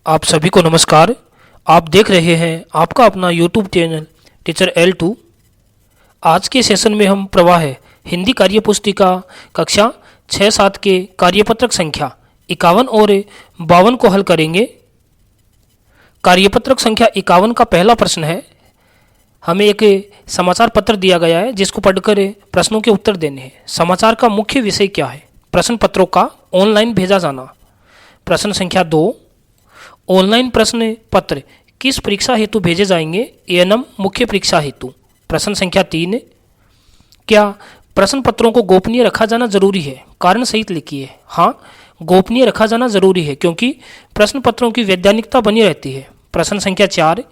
आप सभी को नमस्कार। आप देख रहे हैं आपका अपना YouTube चैनल टीचर L2। आज के सेशन में हम प्रवाह हिंदी कार्य पुस्तिका कक्षा 6-7 के कार्यपत्रक संख्या 51 और 52 को हल करेंगे। कार्यपत्रक संख्या 51 का पहला प्रश्न है, हमें एक समाचार पत्र दिया गया है जिसको पढ़कर प्रश्नों के उत्तर देने हैं। समाचार का मुख्य विषय क्या है? प्रश्न पत्रों का ऑनलाइन भेजा जाना। प्रश्न संख्या 2, ऑनलाइन प्रश्न पत्र किस परीक्षा हेतु भेजे जाएंगे? एएनएम मुख्य परीक्षा हेतु। प्रश्न संख्या 3, क्या प्रश्न पत्रों को गोपनीय रखा जाना जरूरी है? कारण सहित लिखिए। हाँ, गोपनीय रखा जाना जरूरी है क्योंकि प्रश्न पत्रों की वैज्ञानिकता बनी रहती है। प्रश्न संख्या 4,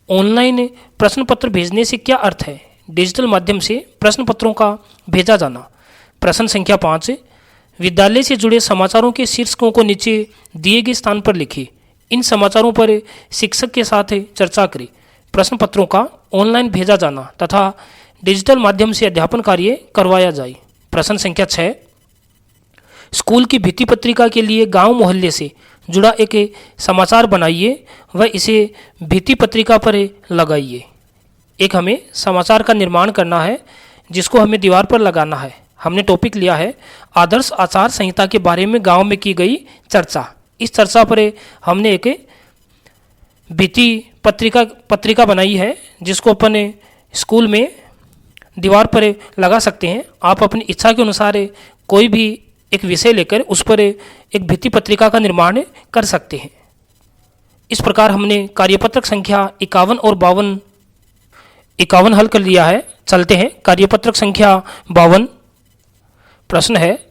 ऑनलाइन प्रश्न पत्र भेजने से क्या अर्थ है? डिजिटल माध्यम से प्रश्न पत्रों का भेजा जाना। प्रश्न संख्या 5, विद्यालय से जुड़े समाचारों के शीर्षकों को नीचे दिए गए स्थान पर लिखिए। इन समाचारों पर शिक्षक के साथ चर्चा करें। प्रश्न पत्रों का ऑनलाइन भेजा जाना तथा डिजिटल माध्यम से अध्यापन कार्य करवाया जाए। प्रश्न संख्या 6, स्कूल की भित्ति पत्रिका के लिए गांव मोहल्ले से जुड़ा एक समाचार बनाइए व इसे भित्ति पत्रिका पर लगाइए। एक हमें समाचार का निर्माण करना है जिसको हमें दीवार पर लगाना है। हमने टॉपिक लिया है आदर्श आचार संहिता के बारे में गांव में की गई चर्चा। इस चर्चा पर हमने एक भित्ति पत्रिका बनाई है जिसको अपन स्कूल में दीवार पर लगा सकते हैं। आप अपनी इच्छा के अनुसार कोई भी एक विषय लेकर उस पर एक भित्ति पत्रिका का निर्माण कर सकते हैं। इस प्रकार हमने कार्यपत्रक संख्या 51 और 52 हल कर लिया है। चलते हैं कार्यपत्रक संख्या 52। प्रश्न है,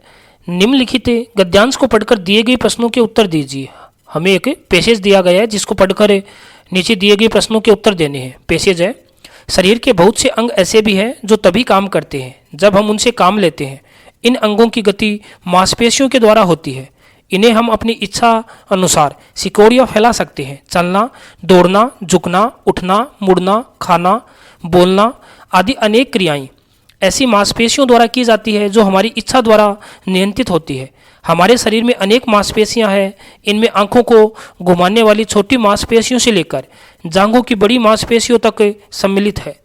निम्नलिखित गद्यांश को पढ़कर दिए गए प्रश्नों के उत्तर दीजिए। हमें एक पैसेज दिया गया है जिसको पढ़कर नीचे दिए गए प्रश्नों के उत्तर देने हैं। पैसेज है, शरीर के बहुत से अंग ऐसे भी हैं जो तभी काम करते हैं जब हम उनसे काम लेते हैं। इन अंगों की गति मांसपेशियों के द्वारा होती है। इन्हें हम अपनी इच्छा अनुसार सिकोड़ या फैला सकते हैं। चलना, दौड़ना, झुकना, उठना, मुड़ना, खाना, बोलना आदि अनेक क्रियाएं ऐसी मांसपेशियों द्वारा की जाती है जो हमारी इच्छा द्वारा नियंत्रित होती है। हमारे शरीर में अनेक मांसपेशियां हैं। इनमें आंखों को घुमाने वाली छोटी मांसपेशियों से लेकर जांघों की बड़ी मांसपेशियों तक सम्मिलित है।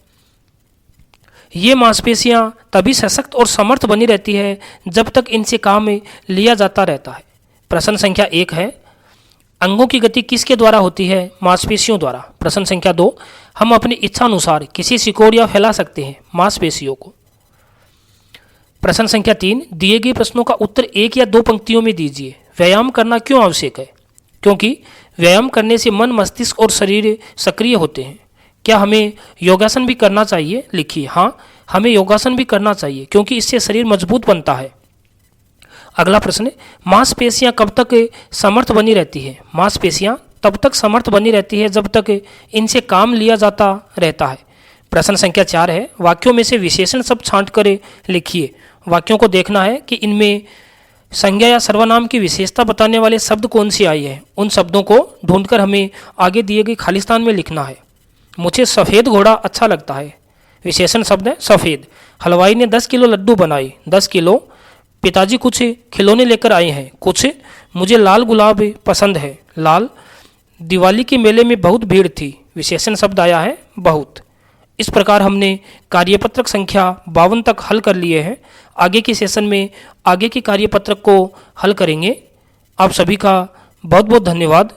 ये मांसपेशियां तभी सशक्त और समर्थ बनी रहती है जब तक इनसे काम लिया जाता रहता है। प्रश्न संख्या 1 है, अंगों की गति किसके द्वारा होती है? मांसपेशियों द्वारा। प्रश्न संख्या 2, हम अपनी इच्छा अनुसार किसी सिकोड़ या फैला सकते हैं मांसपेशियों को। प्रश्न संख्या 3, दिए गए प्रश्नों का उत्तर 1 या 2 पंक्तियों में दीजिए। व्यायाम करना क्यों आवश्यक है? क्योंकि व्यायाम करने से मन, मस्तिष्क और शरीर सक्रिय होते हैं। क्या हमें योगासन भी करना चाहिए? लिखिए। हाँ, हमें योगासन भी करना चाहिए क्योंकि इससे शरीर मजबूत बनता है। अगला प्रश्न, मांसपेशियां कब तक समर्थ बनी रहती है? मांसपेशियां तब तक समर्थ बनी रहती है जब तक इनसे काम लिया जाता रहता है। प्रश्न संख्या 4 है, वाक्यों में से विशेषण शब्द छांट कर लिखिए। वाक्यों को देखना है कि इनमें संज्ञा या सर्वनाम की विशेषता बताने वाले शब्द कौन सी आई है। उन शब्दों को ढूंढकर हमें आगे दिए गए खाली स्थान में लिखना है। मुझे सफ़ेद घोड़ा अच्छा लगता है। विशेषण शब्द है सफ़ेद। हलवाई ने 10 किलो लड्डू बनाए। 10 किलो। पिताजी कुछ खिलौने लेकर आए हैं। कुछ। मुझे लाल गुलाब पसंद है। लाल। दिवाली के मेले में बहुत भीड़ थी। विशेषण शब्द आया है बहुत। इस प्रकार हमने कार्यपत्रक संख्या 52 तक हल कर लिए हैं। आगे के सेशन में आगे के कार्यपत्रक को हल करेंगे। आप सभी का बहुत बहुत धन्यवाद।